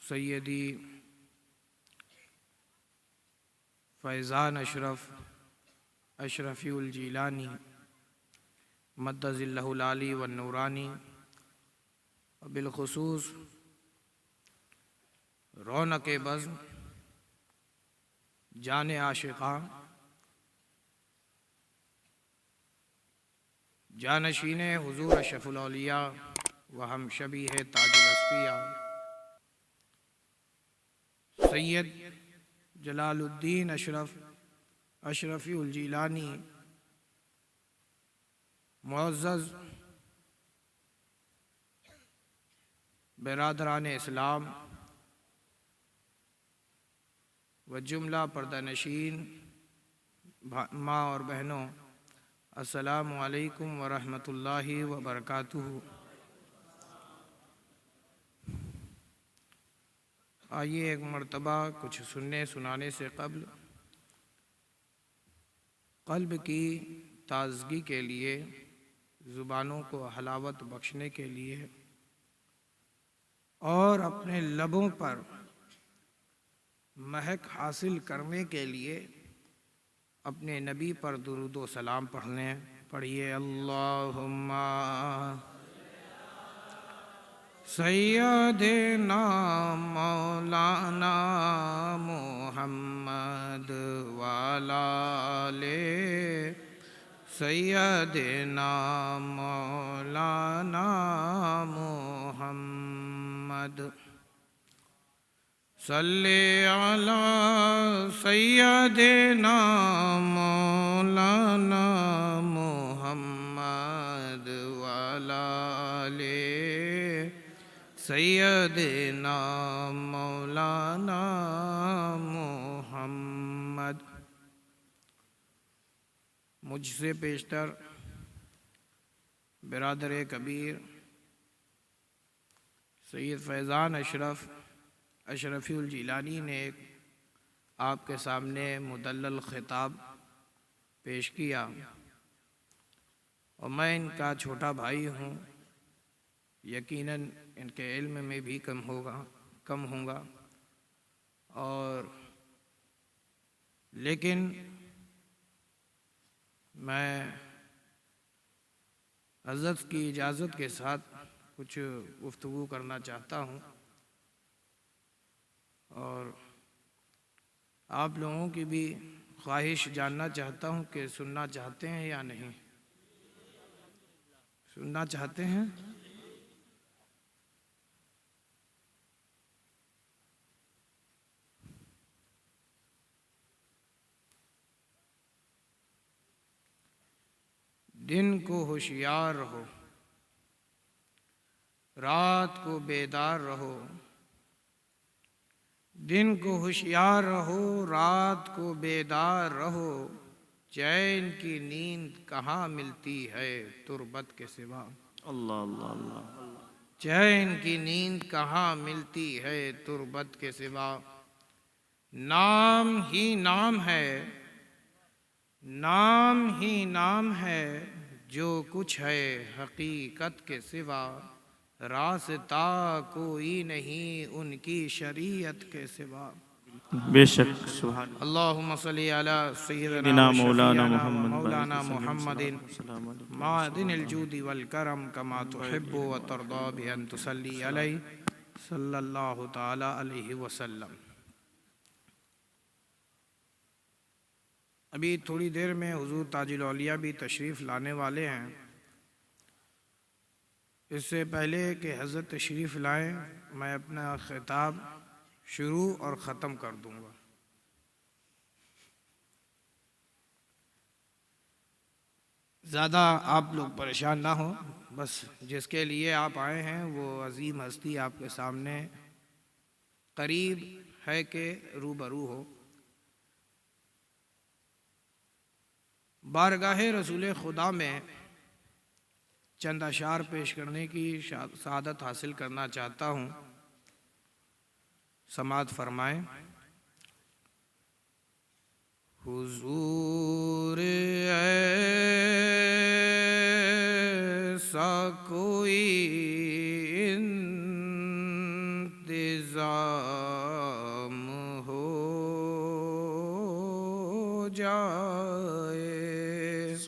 सैयदी फैज़ान अशरफ़ी जीलानी मद्दज़िल्लहुल आली व नूरानी बिलख़ुसूस रौनक बज़्म जान आशिक़ा जानशीन हुज़ूर अशरफुल औलिया व हम शबीह ताजुल अस्फ़िया सैयद जलालुद्दीन अशरफ़ी जीलानी मुअज़्ज़ज़ बिरादरान इस्लाम व जुमला पर्दानशीन माँ और बहनों, अस्सलामु अलैकुम व रहमतुल्लाहि व बरकातुहू। आइए एक मर्तबा कुछ सुनने सुनाने से क़ब्ल क़ल्ब की ताज़गी के लिए, ज़ुबानों को हलावत बख्शने के लिए और अपने लबों पर महक हासिल करने के लिए अपने नबी पर दुरूद व सलाम पढ़िए। अल्लाहुम्मा सय्यदना मौलाना मुहम्मद वाला ले सय्यदना मौलाना मुहम्मद सल्ले अला सय्यदना मौलाना मुहम्मद वाला ले सय्यदना मौलाना मुहम्मद। मुझसे पेशतर बिरादर कबीर सैयद फैज़ान अशरफ़ी जीलानी ने आपके सामने मुदल्लल ख़िताब पेश किया और मैं इनका छोटा भाई हूँ, यकीनन इनके इल्म में भी कम होगा और लेकिन मैं हज़रत की इजाज़त के साथ कुछ गुफ्तगू करना चाहता हूँ और आप लोगों की भी ख्वाहिश जानना चाहता हूँ कि सुनना चाहते हैं या नहीं। सुनना चाहते हैं? दिन को होशियार रहो, रात को बेदार रहो। दिन को होशियार रहो, रात को बेदार रहो। चैन की नींद कहाँ मिलती है तुरबत के सिवा। अल्लाह अल्लाह अल्लाह। चैन की नींद कहाँ मिलती है तुरबत के सिवा। नाम ही नाम है, नाम ही नाम है, जो कुछ है हकीकत के सिवा। रास्ता कोई नहीं उनकी शरीयत के सिवा। बेशक सुभान अल्लाहुम्मा सल्ली अला सय्यिदना व मौलाना मुहम्मदिन मादिनिल जूदी वल करम कमा तुहिब्बु व तर्दा बि अन तुसल्ली अलैहि सल्लल्लाहु तआला अलैहि वसल्लम। अभी थोड़ी देर में हुजूर ताजुल औलिया भी तशरीफ़ लाने वाले हैं। इससे पहले कि हज़रत तशरीफ़ लाएं, मैं अपना ख़िताब शुरू और ख़त्म कर दूँगा। ज़्यादा आप लोग परेशान ना हो, बस जिसके लिए आप आए हैं वो अज़ीम हस्ती आपके सामने करीब है कि रूबरू हो। बारगाह रसूल खुदा में चंद अशार पेश करने की सआदत हासिल करना चाहता हूँ। समात फरमाएं। हुजूर ऐसा कोई इंतज़ार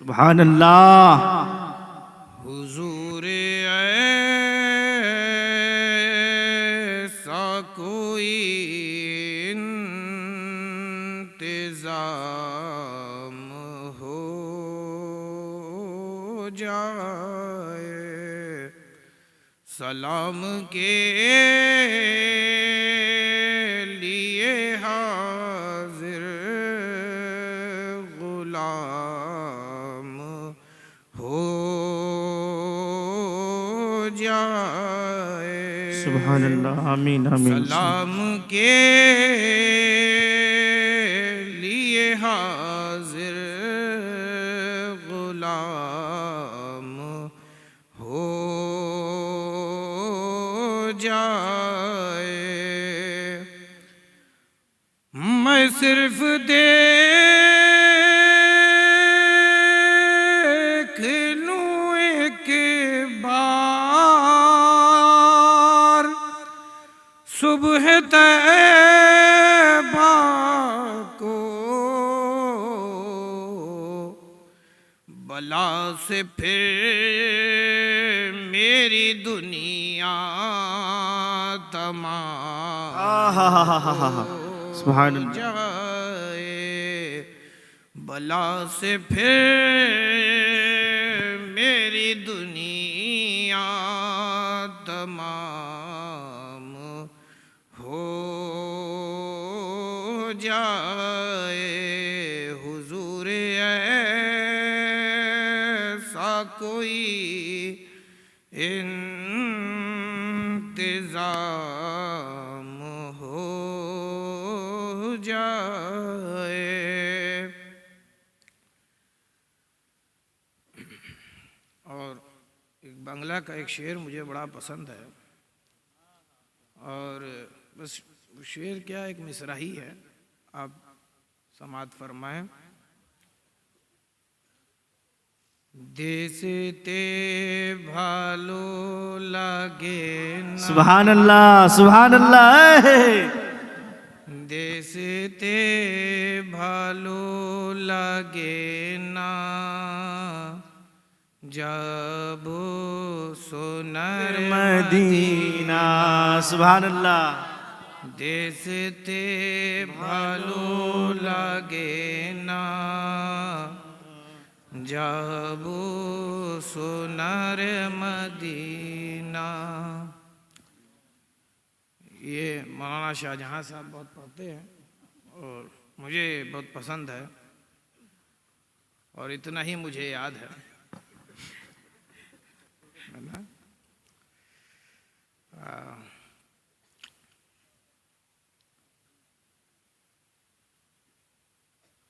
सुभान अल्लाह। हुजूर ऐसा कोई इंतजाम हो जाए, सलाम के लिए हाजिर गुलाम हो जाए। सुभान अल्लाह। आमीन आमीन। सलाम के लिए हाजिर गुलाम हो जाए। मैं सिर्फ देख लूं एक बार सुबह तैबा को, बला से फिर मेरी दुनिया तमाम सुभान हो अल्लाह। जाए। बला से फिर मेरी दुनिया तमाम हो जाए। हुजूर ऐसा कोई इंतजाम हो जाए। और एक बांग्ला का एक शेर मुझे बड़ा पसंद है, और बस शेर क्या, एक मिसरा ही है, आप समात फरमाएं। देशते भालो लागे ना, सुभान अल्लाह सुभान अल्लाह। देशते भालो लागे ना, जाबो सोनार मदीना। सुभान अल्लाह। देशते भालो लागे ना, जाबो सोनार मदीना। ये मौलाना शाहजहां साहब बहुत पढ़ते हैं और मुझे बहुत पसंद है, और इतना ही मुझे याद है ना।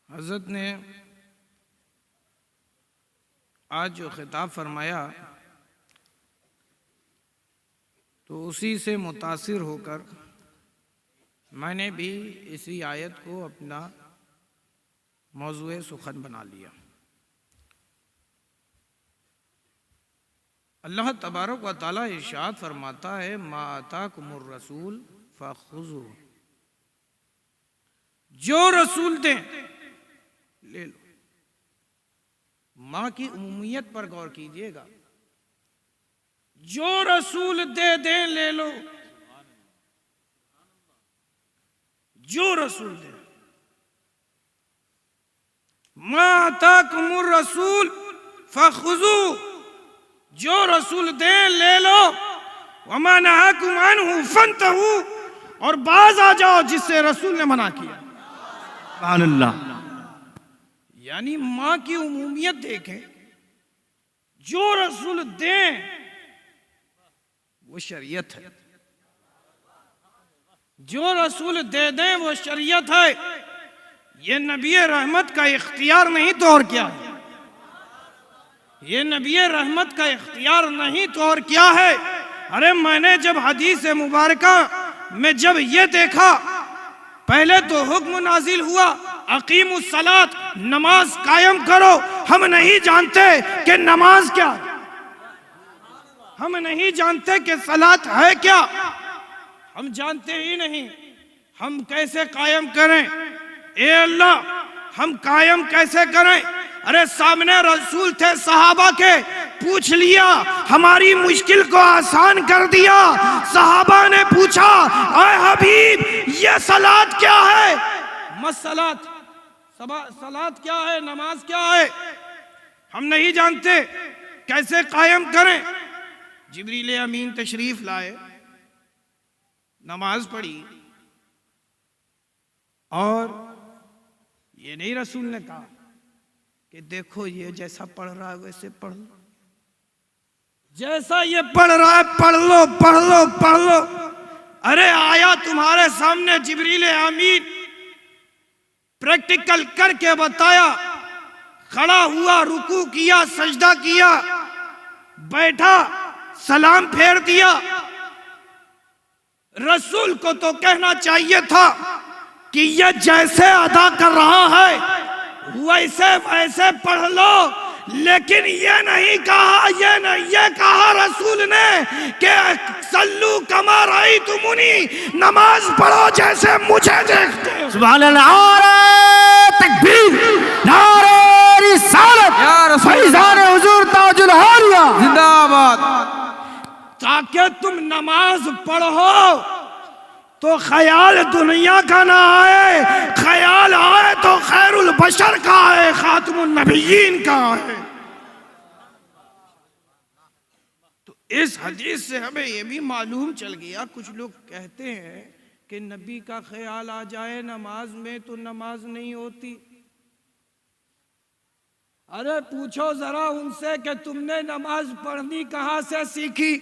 हज़रत ने आज जो खिताब फरमाया, तो उसी से मुतासिर होकर मैंने भी इसी आयत को अपना मौज़ूए सुखन बना लिया। अल्लाह तबारक व तआला इरशाद फरमाता है, मा आताकुमुर रसूल फखुज़ू, जो रसूल दें ले लो। माँ की उम्मीयत पर गौर कीजिएगा, जो रसूल दे दें ले लो, जो रसूल दे। मा आताकुमुर रसूल फखुज़ू, जो रसूल दे ले लो, वमा नहाकुम अन्हु फंतहू, और बाज आ जाओ जिससे रसूल ने मना किया। सुभान अल्लाह। यानी माँ की उम्मीयत देखें, जो रसूल दें वो शरीयत है, जो रसूल दे दें वो शरीयत है। ये नबी रहमत का इख्तियार नहीं तो और क्या है? ये नबी रहमत का इख्तियार नहीं तो और क्या है? अरे मैंने जब हदीस मुबारका में जब ये देखा, पहले तो हुक्म नाजिल हुआ अकीमुस सलात, नमाज कायम करो। हम नहीं जानते कि नमाज क्या, हम नहीं जानते कि सलात है क्या, हम जानते ही नहीं। हम कैसे कायम करें? ए अल्लाह, हम कायम कैसे करें? अरे सामने रसूल थे सहाबा के, पूछ लिया, हमारी मुश्किल को आसान कर दिया। सहाबा ने पूछा, आए हबीब ये सलात क्या है? मसलात, सलात क्या है, नमाज क्या है, हम नहीं जानते, कैसे कायम करें? जिब्रील अमीन तशरीफ लाए, नमाज पढ़ी, और ये नहीं रसूल ने कहा कि देखो ये जैसा पढ़ रहा है वैसे पढ़ लो, जैसा ये पढ़ रहा है पढ़ लो पढ़ लो पढ़ लो। अरे आया तुम्हारे सामने जिब्रील अमीन, प्रैक्टिकल करके बताया, खड़ा हुआ, रुकू किया, सजदा किया, बैठा, सलाम फेर दिया। रसूल को तो कहना चाहिए था कि ये जैसे अदा कर रहा है वैसे वैसे पढ़ लो, लेकिन ये नहीं कहा, ये कहा रसूल ने कि सल्लू कमा रही तुमुनी, नमाज पढ़ो जैसे मुझे देखते हो। सुभान अल्लाह, नारे तकबीर, नारे रिसालत, फैज़ान हुजूर ताजुल हारिया जिंदाबाद। ताकि तुम नमाज पढ़ो तो ख्याल दुनिया का ना आए, ख्याल आए तो खैरुल बशर का आए, खातमुन नबिय्यीन का आए। तो इस हदीस से हमें यह भी मालूम चल गया, कुछ लोग कहते हैं कि नबी का ख्याल आ जाए नमाज में तो नमाज नहीं होती। अरे पूछो जरा उनसे कि तुमने नमाज पढ़नी कहां से सीखी,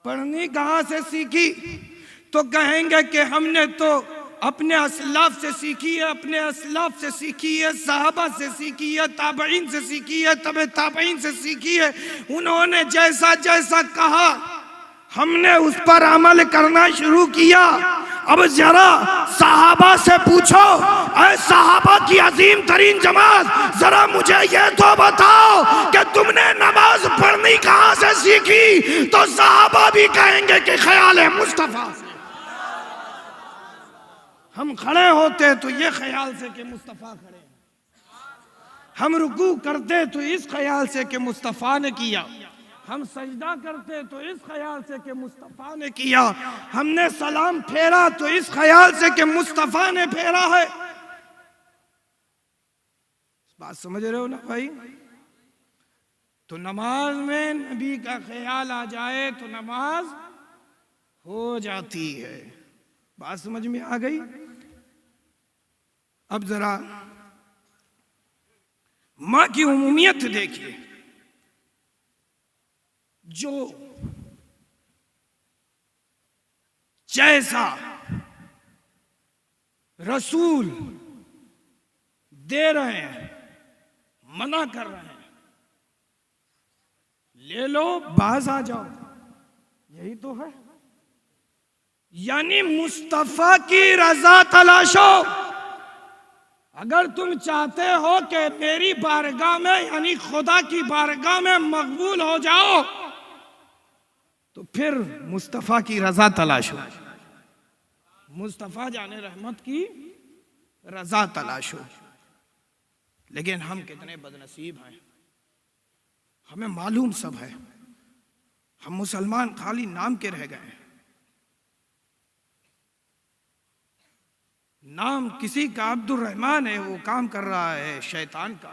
पढ़नी कहां से सीखी? तो कहेंगे कि हमने तो अपने असलाफ से सीखी है, अपने असलाफ से सीखी है, सहाबा से सीखी है, ताबईन से सीखी है, तबे ताबईन से सीखी है। उन्होंने जैसा जैसा कहा हमने उस पर अमल करना शुरू किया। अब जरा सहाबा से पूछो, ऐ सहाबा की अजीम तरीन जमात, जरा मुझे ये तो बताओ कि तुमने नमाज पढ़नी कहां से सीखी? तो सहाबा भी कहेंगे कि ख्याल है मुस्तफा से। हम खड़े होते तो ये ख्याल से कि मुस्तफ़ा खड़े, हम रुकू करते तो इस ख्याल से कि मुस्तफ़ा ने किया, हम सजदा करते तो इस ख्याल से कि मुस्तफ़ा ने किया, हमने सलाम फेरा तो इस ख्याल से कि मुस्तफ़ा ने फेरा है। बात समझ रहे हो ना भाई? तो नमाज में नबी का ख्याल आ जाए तो नमाज हो जाती है। बात समझ में आ गई? अब जरा मां की उमूमियत देखिए, जो जैसा रसूल दे रहे हैं, मना कर रहे हैं, ले लो बाज आ जाओ, यही तो है। यानी मुस्तफा की रजा तलाशो। अगर तुम चाहते हो कि मेरी बारगाह में यानी खुदा की बारगाह में मकबूल हो जाओ तो फिर मुस्तफा की रजा तलाशो, मुस्तफा जाने रहमत की रजा तलाशो। लेकिन हम कितने बदनसीब हैं, हमें मालूम सब है, हम मुसलमान खाली नाम के रह गए। नाम किसी का अब्दुल रहमान है, वो काम कर रहा है शैतान का।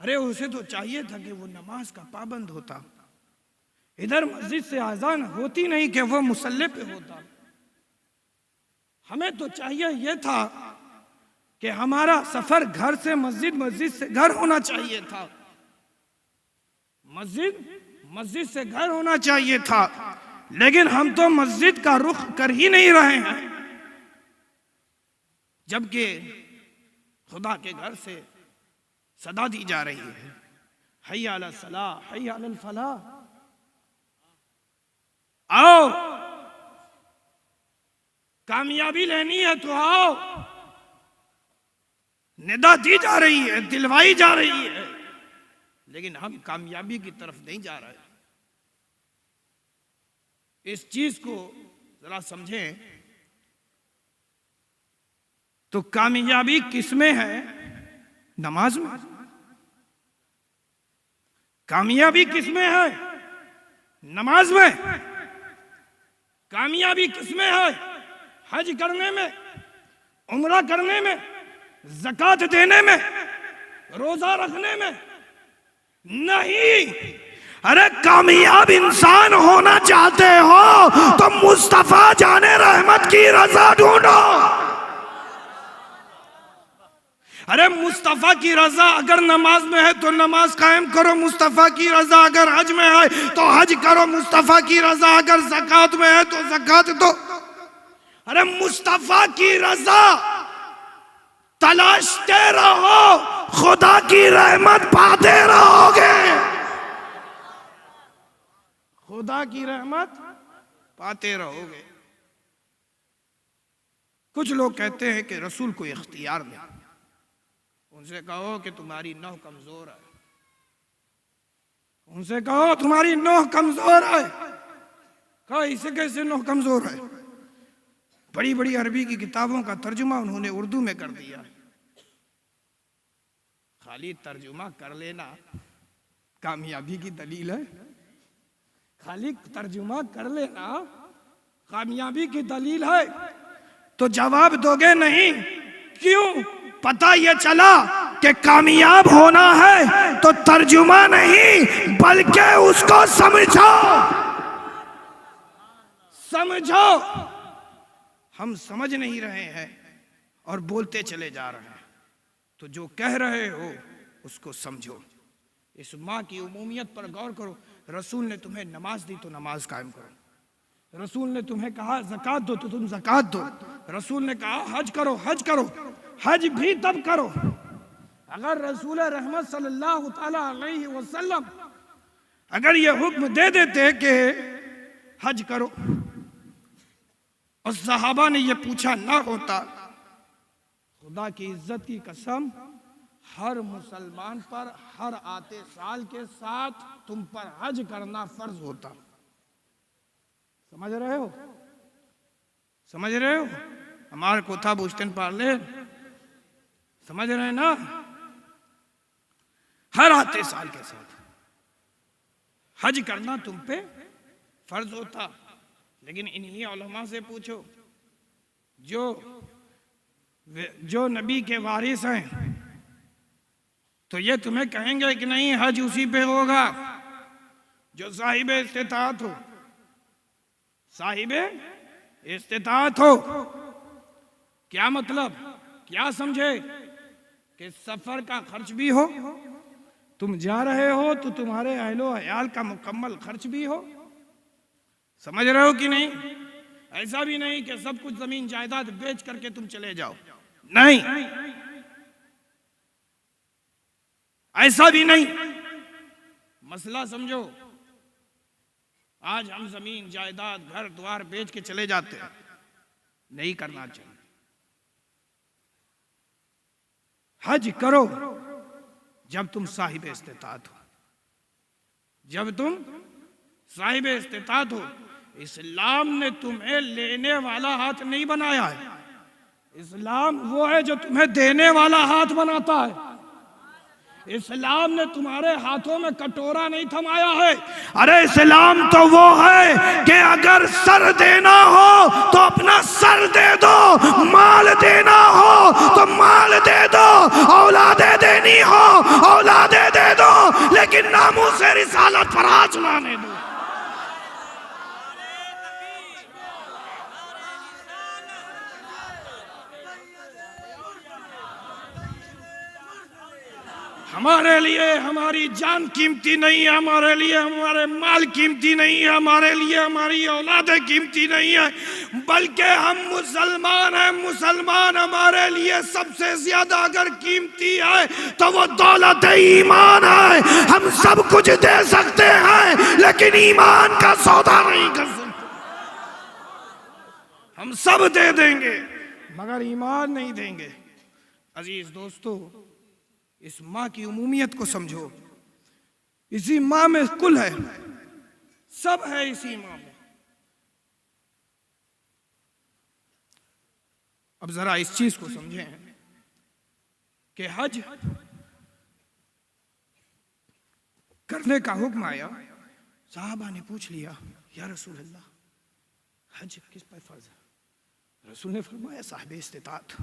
अरे उसे तो चाहिए था कि वो नमाज का पाबंद होता, इधर मस्जिद से आजान होती नहीं कि वो मुसल्ले पे होता। हमें तो चाहिए ये था कि हमारा सफर घर से मस्जिद, मस्जिद से घर होना चाहिए था, मस्जिद से घर होना चाहिए था। लेकिन हम तो मस्जिद का रुख कर ही नहीं रहे हैं, जबकि खुदा के घर से सदा दी जा रही है, हय्या अला सलाह, हय्या अल फलाह, आओ कामयाबी लेनी है तो आओ। निदा दी जा रही है, दिलवाई जा रही है, लेकिन हम कामयाबी की तरफ नहीं जा रहे। इस चीज को जरा समझें तो कामयाबी किसमें है? नमाज में। कामयाबी किसमें है? नमाज में। कामयाबी किसमें है? हज करने में, उम्रा करने में, ज़कात देने में, रोजा रखने में नहीं। अरे कामयाब इंसान होना चाहते हो तो मुस्तफा जाने रहमत की रजा ढूंढो। अरे मुस्तफा की रजा अगर नमाज में है तो नमाज कायम करो, मुस्तफा की रजा अगर हज में है तो हज करो, मुस्तफा की रजा अगर ज़कात में है तो ज़कात दो। अरे मुस्तफा की रजा तलाशते रहो, खुदा की रहमत पाते रहोगे। खुदा की रहमत पाते रहोगे। कुछ लोग कहते हैं कि रसूल को इख्तियार नहीं। उनसे कहो कि तुम्हारी नौह कमजोर है, उनसे कहो तुम्हारी नौह कमजोर है। कहा इसे कैसे नौह कमजोर है? बड़ी बड़ी अरबी की किताबों का तर्जुमा उन्होंने उर्दू में कर दिया। खाली तर्जुमा कर लेना कामयाबी की दलील है? खाली तर्जुमा कर लेना कामयाबी की दलील है? तो जवाब दोगे नहीं। क्यों? पता ये चला कि कामयाब होना है तो तर्जुमा नहीं बल्कि उसको समझो। समझो। हम समझ नहीं रहे हैं और बोलते चले जा रहे हैं। तो जो कह रहे हो उसको समझो। इस माँ की उमूमियत पर गौर करो। रसूल ने तुम्हें नमाज दी तो नमाज कायम करो। रसूल ने तुम्हें कहा ज़कात दो तो तुम ज़कात दो। रसूल ने कहा हज करो, हज करो, हज भी तब करो अगर रसूल रहमत सल्लल्लाहु ताला अलैहि वसल्लम अगर ये हुक्म दे देते कि हज करो और सहाबा ने ये पूछा ना होता, खुदा की इज्जत की कसम हर मुसलमान पर हर आते साल के साथ तुम पर हज करना फर्ज होता। समझ रहे हो? समझ रहे हो? हमारे कोथा बुश्तन पार्ले समझ रहे हैं ना? हर आते साल के साथ हज करना तुम पे फर्ज होता। लेकिन इन्हीं उलमा से पूछो जो नबी के वारिस हैं तो ये तुम्हें कहेंगे कि नहीं हज उसी पे होगा जो साहिब इस्तिताअत हो। साहिब इस्तिताअत हो क्या मतलब? क्या समझे? कि सफर का खर्च भी हो, तुम जा रहे हो तो तुम्हारे अहलो अयाल का मुकम्मल खर्च भी हो। समझ रहे हो कि नहीं? ऐसा भी नहीं कि सब कुछ जमीन जायदाद बेच करके तुम चले जाओ, नहीं, ऐसा भी नहीं। मसला समझो। आज हम जमीन जायदाद घर द्वार बेच के चले जाते हैं, नहीं करना चाहिए। हज करो जब तुम साहिब इस्तिताअत हो। जब तुम साहिब इस्तिताअत हो। इस्लाम ने तुम्हें लेने वाला हाथ नहीं बनाया है। इस्लाम वो है जो तुम्हें देने वाला हाथ बनाता है। इस्लाम ने तुम्हारे हाथों में कटोरा नहीं थमाया है। अरे इस्लाम तो वो है कि अगर सर देना हो तो अपना सर दे दो, माल देना हो तो माल दे दो, औलादे देनी हो औलादे दे दो, लेकिन नामूस से रिसालत पर हाथ ना दो। हमारे लिए हमारी जान कीमती नहीं है, हमारे लिए हमारे माल कीमती नहीं है, हमारे लिए हमारी औलादें कीमती नहीं है, बल्कि हम मुसलमान हैं। मुसलमान हमारे लिए सबसे ज्यादा अगर कीमती है तो वो दौलत ईमान है। हम सब कुछ दे सकते हैं लेकिन ईमान का सौदा नहीं कर सकते। हम सब दे देंगे मगर ईमान नहीं देंगे। अजीज दोस्तों, इस माँ की उमूमियत को समझो। इसी माँ में कुल है, सब है इसी माँ में। अब जरा इस चीज को समझें कि हज करने का हुक्म आया। साहबा ने पूछ लिया, या रसूल अल्लाह, हज किस पर फर्ज है? रसूल ने फरमाया, साहिब इस्तिताअत।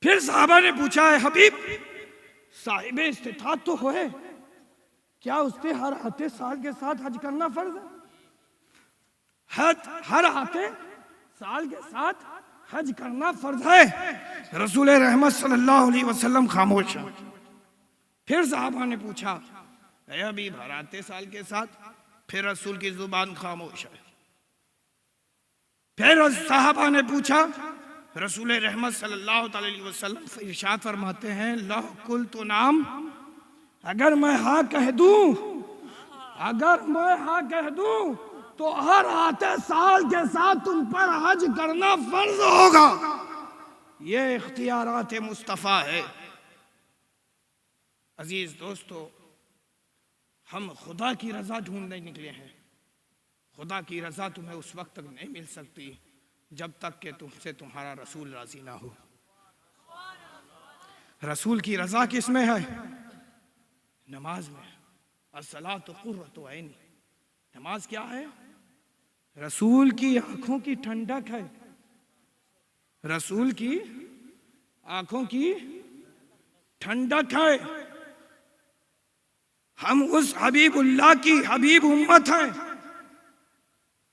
फिर साहबा ने पूछा, है हबीब, साहिब इस्तिताअत तो है, क्या उससे हर आते साल के साथ हज करना फर्ज है? हर आते साल के साथ हज करना फर्ज है? रसूल रहमत सल्लल्लाहु अलैहि वसल्लम खामोश हैं। फिर साहबा ने पूछा, हबीब, हर आते साल के साथ? फिर रसूल की जुबान खामोश है। फिर साहबा ने पूछा, रसूल रहमत सल्लल्लाहु अलैहि वसल्लम इरशाद फरमाते हैं, लौ कुल तो नाम, अगर मैं हाँ कह दूं, अगर मैं हाँ कह दूं तो हर आते साल के साथ तुम पर हज करना फर्ज होगा। ये इख्तियारात मुस्तफ़ा है। अजीज दोस्तों, हम खुदा की रजा ढूंढने निकले हैं। खुदा की रजा तुम्हें उस वक्त तक नहीं मिल सकती जब तक कि तुमसे तुम्हारा रसूल राजी ना हो। रसूल की रजा किस में है? नमाज में। अस्सलातु कुर्रतु ऐनी। नमाज क्या है? रसूल की आंखों की ठंडक है। रसूल की आंखों की ठंडक है। हम उस हबीबुल्लाह की हबीब उम्मत हैं।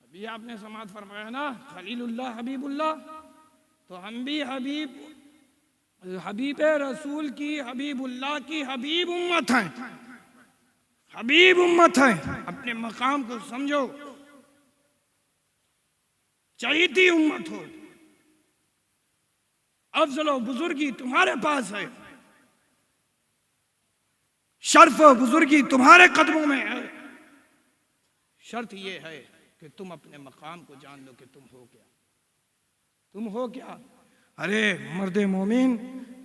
अभी आपने समात फरमाया ना, खलीलुल्लाह हबीबुल्लाह, तो हम भी हबीब रसूल की हबीबुल्लाह की हबीब उम्मत हैं। हबीब उम्मत हैं। अपने मकाम को समझो, चहीती उम्मत हो। अफजल बुजुर्गी तुम्हारे पास है, शर्फ बुजुर्गी तुम्हारे कदमों में है। शर्त यह है कि तुम अपने मकाम को जान लो कि तुम हो क्या। तुम हो क्या? अरे मर्द मोमिन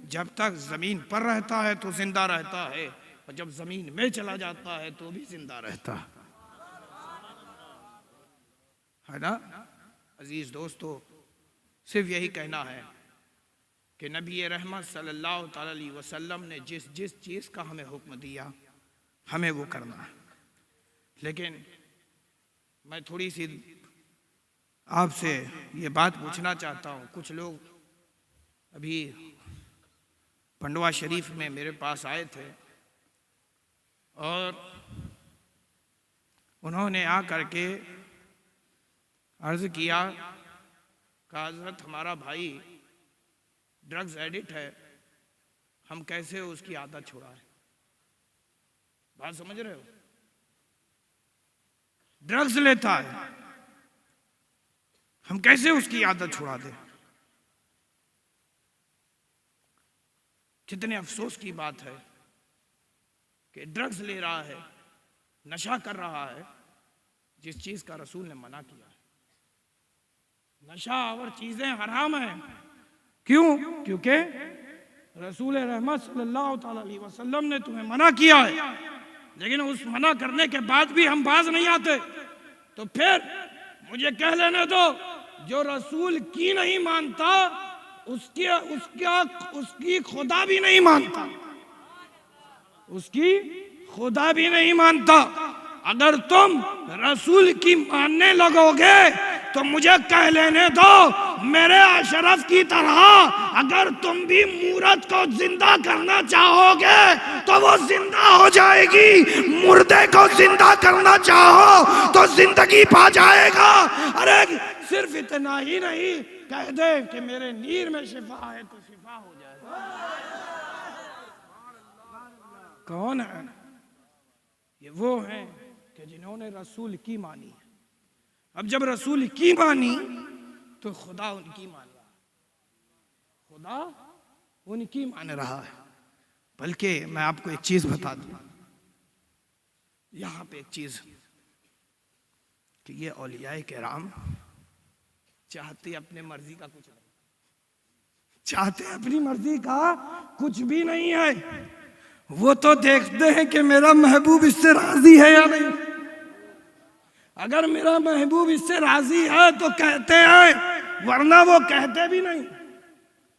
जब तक जमीन पर रहता है तो जिंदा रहता है, और जब जमीन में चला जाता है तो भी जिंदा रहता है ना। अजीज दोस्तों, सिर्फ यही कहना है कि नबी रहमत सल्लल्लाहु अलैहि वसल्लम ने जिस जिस चीज़ का हमें हुक्म दिया, हमें वो करना है। लेकिन मैं थोड़ी सी आपसे ये बात पूछना चाहता हूँ। कुछ लोग अभी पंडवा शरीफ में मेरे पास आए थे और उन्होंने आकर के अर्ज़ किया कि हज़रत हमारा भाई ड्रग्स एडिक्ट है, हम कैसे उसकी आदत छुड़ाएं। बात समझ रहे हो? ड्रग्स लेता है, हम कैसे उसकी आदत छुड़ा दें। कितने अफसोस की बात है कि ड्रग्स ले रहा है, नशा कर रहा है, जिस चीज का रसूल ने मना किया है। नशा और चीजें हराम हैं। क्यों? क्योंकि रसूल रहमत सल्लल्लाहु अलैहि वसल्लम ने तुम्हें मना किया है। लेकिन उस मना करने के बाद भी हम बाज नहीं आते, तो फिर मुझे कह लेने दो, जो रसूल की नहीं मानता उसकी खुदा भी नहीं मानता, उसकी खुदा भी नहीं मानता। अगर तुम रसूल की मानने लगोगे तो मुझे कह लेने दो, मेरे अशरफ की तरह अगर तुम भी मूरत को जिंदा करना चाहोगे तो वो जिंदा हो जाएगी। मुर्दे को जिंदा करना चाहो तो जिंदगी पा जाएगा। अरे सिर्फ इतना ही नहीं, कह दे कि मेरे नीर में शिफा है तो शिफा हो जाएगा। कौन है ये? वो हैं कि जिन्होंने रसूल की मानी। अब जब रसूल की मानी तो खुदा उनकी मान रहा है, खुदा उनकी मान रहा है। बल्कि मैं आपको एक चीज बता दूं, यहां पे एक चीज कि ये औलियाए किराम चाहते अपने मर्जी का कुछ नहीं, चाहते अपनी मर्जी का कुछ भी नहीं है। वो तो देखते हैं कि मेरा महबूब इससे राजी है या नहीं। अगर मेरा महबूब इससे राजी है तो कहते हैं, वरना वो कहते भी नहीं,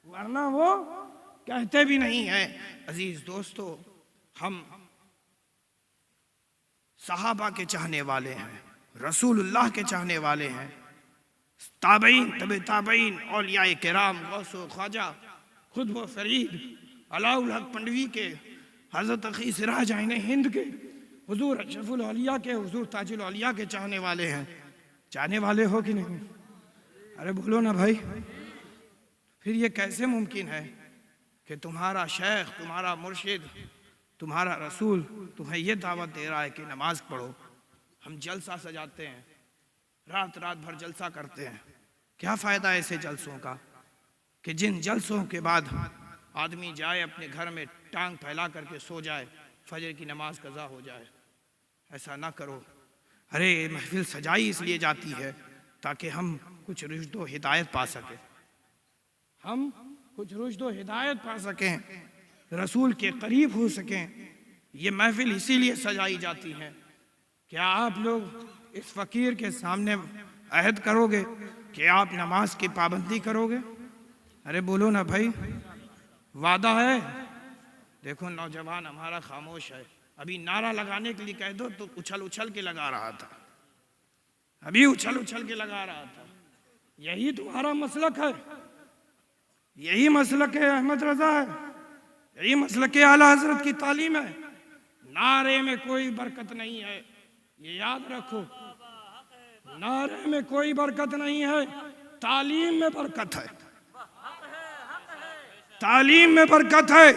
वरना वो कहते भी नहीं है। अजीज दोस्तों, हम सहाबा के चाहने वाले हैं, रसूलुल्लाह के चाहने वाले हैं, ताबईन, तबे ताबईन, औलियाए किराम, गौसो ख्वाजा, खुद वो फरीद, अलाउल हक पंडवी के, हज़रत अखी सिराज आइने हिंद के, हुजूर अशरफुल औलिया के, हुजूर ताजुल औलिया के चाहने वाले हैं। चाहने वाले हो कि नहीं? अरे बोलो ना भाई। फिर ये कैसे मुमकिन है कि तुम्हारा शेख, तुम्हारा मुर्शिद, तुम्हारा रसूल तुम्हें ये दावत दे रहा है कि नमाज पढ़ो। हम जलसा सजाते हैं, रात रात भर जलसा करते हैं। क्या फ़ायदा ऐसे जलसों का कि जिन जलसों के बाद आदमी जाए अपने घर में टांग फैला करके सो जाए, फजर की नमाज कज़ा हो जाए। ऐसा ना करो। अरे महफिल सजाई इसलिए जाती है ताकि हम कुछ रुश्द व हिदायत पा सकें, हम कुछ रुश्द व हिदायत पा सकें, रसूल के करीब हो सकें। ये महफिल इसीलिए सजाई जाती है। क्या आप लोग इस फ़कीर के सामने अहद करोगे कि आप नमाज की पाबंदी करोगे? अरे बोलो ना भाई, वादा है? देखो नौजवान हमारा खामोश है। अभी नारा लगाने के लिए कह दो तो उछल उछल के लगा रहा था, अभी उछल उछल के लगा रहा था। यही तुम्हारा मसलक है, यही मसलक है अहमद रजा है, यही मसलक आला हजरत की तालीम है। नारे में कोई बरकत नहीं है, ये याद रखो। नारे में कोई बरकत नहीं है, तालीम में बरकत है, तालीम में बरकत है।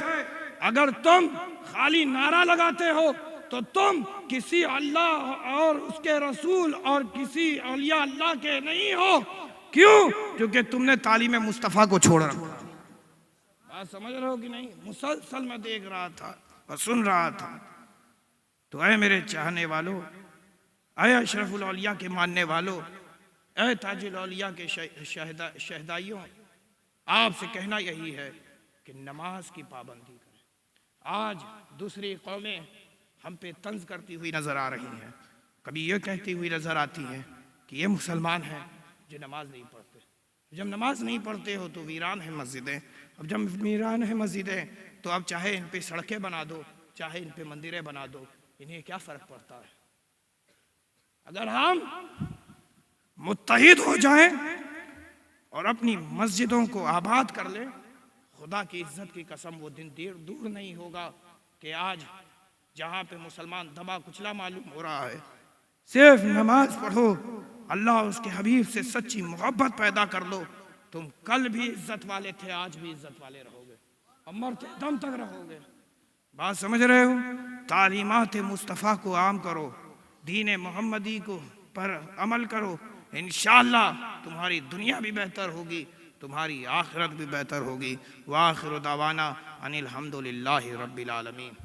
अगर तुम खाली नारा लगाते हो तो तुम किसी अल्लाह और उसके रसूल और किसी औलिया अल्लाह के नहीं हो। क्यों? क्योंकि तुमने तालीम मुस्तफ़ा को छोड़ रखा। बात समझ रहे हो कि नहीं? मुसलसल मैं देख रहा था और सुन रहा था। तो ऐ मेरे चाहने वालों, ऐ अशरफुल औलिया के मानने वालों, ऐ ताजुल औलिया के शहदाइयों, आपसे कहना यही है कि नमाज की पाबंदी करें। आज दूसरी कौमें हम पे तंज करती हुई नजर आ रही हैं। कभी ये कहती हुई नजर आती हैं कि ये मुसलमान हैं जो नमाज नहीं पढ़ते। जब नमाज नहीं पढ़ते हो तो वीरान है मस्जिदें। अब जब वीरान है मस्जिदें तो अब चाहे इन पे सड़कें बना दो, चाहे इन पे मंदिरें बना दो, इन्हें क्या फ़र्क पड़ता है? अगर हम मुत्तहिद हो जाएं और अपनी मस्जिदों को आबाद कर लें, खुदा की इज्जत की कसम वो दिन देर दूर नहीं होगा कि आज जहाँ पे मुसलमान दबा कुचला मालूम हो रहा है, सिर्फ नमाज पढ़ो, अल्लाह उसके हबीब से सच्ची मोहब्बत पैदा कर लो, तुम कल भी इज्जत वाले थे, आज भी इज्जत वाले रहोगे और मरते दम तक रहोगे। बात समझ रहे हो? तालीमात मुस्तफ़ा को आम करो, दीन मोहम्मदी को पर अमल करो, इंशाअल्लाह तुम्हारी दुनिया भी बेहतर होगी, तुम्हारी आखिरत भी बेहतर होगी। व आखिर दावाना अनिल हम्दुलिल्लाहि रब्बिल आलमीन।